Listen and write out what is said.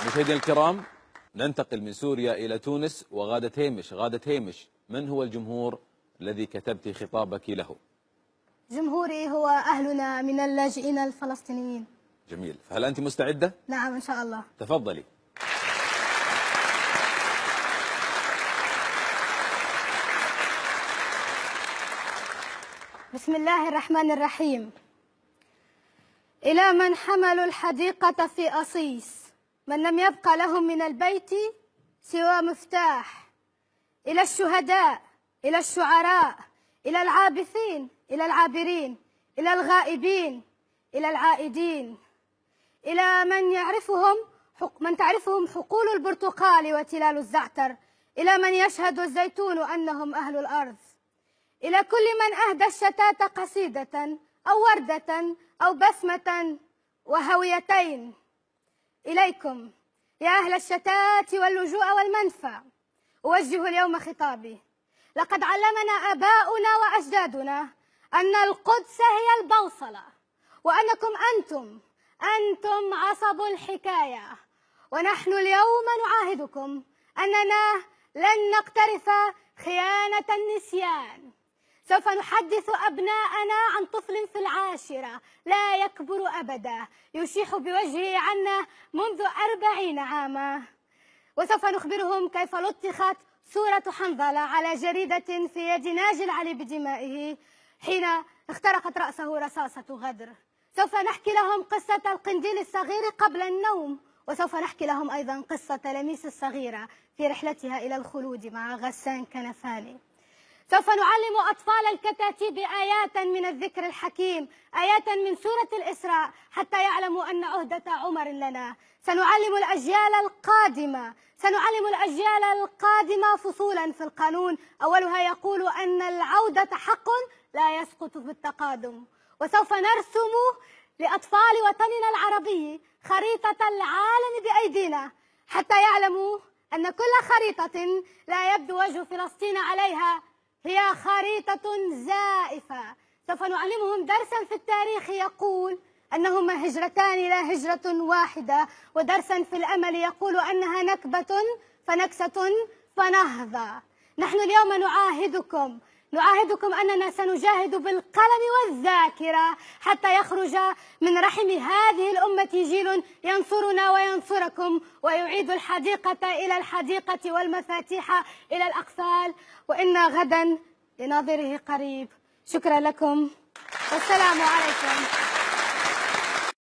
مشاهدينا الكرام، ننتقل من سوريا إلى تونس وغادة هيمش. غادة هيمش، من هو الجمهور الذي كتبت خطابك له؟ جمهوري هو أهلنا من اللاجئين الفلسطينيين. جميل، فهل أنت مستعدة؟ نعم إن شاء الله. تفضلي. بسم الله الرحمن الرحيم. إلى من حملوا الحديقة في أصيص، من لم يبق لهم من البيت سوى مفتاح. إلى الشهداء، إلى الشعراء، إلى العابثين، إلى العابرين، إلى الغائبين، إلى العائدين، إلى من تعرفهم حقول البرتقال وتلال الزعتر، إلى من يشهد الزيتون أنهم أهل الأرض، إلى كل من أهدى الشتات قصيدة أو وردة أو بسمة وهويتين. إليكم يا أهل الشتات واللجوء والمنفى أوجه اليوم خطابي. لقد علمنا آباؤنا وأجدادنا أن القدس هي البوصلة، وأنكم أنتم عصب الحكاية، ونحن اليوم نعاهدكم أننا لن نقترف خيانة النسيان. سوف نحدث أبناءنا عن طفل في العاشرة لا يكبر أبدا يشيح بوجهه عنا منذ 40 عاما، وسوف نخبرهم كيف لطخت صورة حنظلة على جريدة في يد ناجي علي بدمائه حين اخترقت رأسه رصاصة غدر. سوف نحكي لهم قصة القنديل الصغير قبل النوم، وسوف نحكي لهم أيضا قصة لميس الصغيرة في رحلتها إلى الخلود مع غسان كنفاني. سوف نعلم أطفال الكتاتيب آيات من الذكر الحكيم، آيات من سورة الإسراء، حتى يعلموا أن عهدة عمر لنا. سنعلم الأجيال القادمة فصولا في القانون، أولها يقول أن العودة حق لا يسقط بالتقادم. وسوف نرسم لأطفال وطننا العربي خريطة العالم بأيدينا، حتى يعلموا أن كل خريطة لا يبدو وجه فلسطين عليها هي خريطة زائفة. سوف نعلمهم درسا في التاريخ يقول أنهما هجرتان لا هجرة واحدة، ودرسا في الأمل يقول أنها نكبة فنكسة فنهضة. نحن اليوم نعاهدكم أننا سنجاهد بالقلم والذاكرة حتى يخرج من رحم هذه الأمة جيل ينصرنا وينصركم، ويعيد الحديقة إلى الحديقة والمفاتيح إلى الأقفال، وإن غدا لناظره قريب. شكرا لكم والسلام عليكم.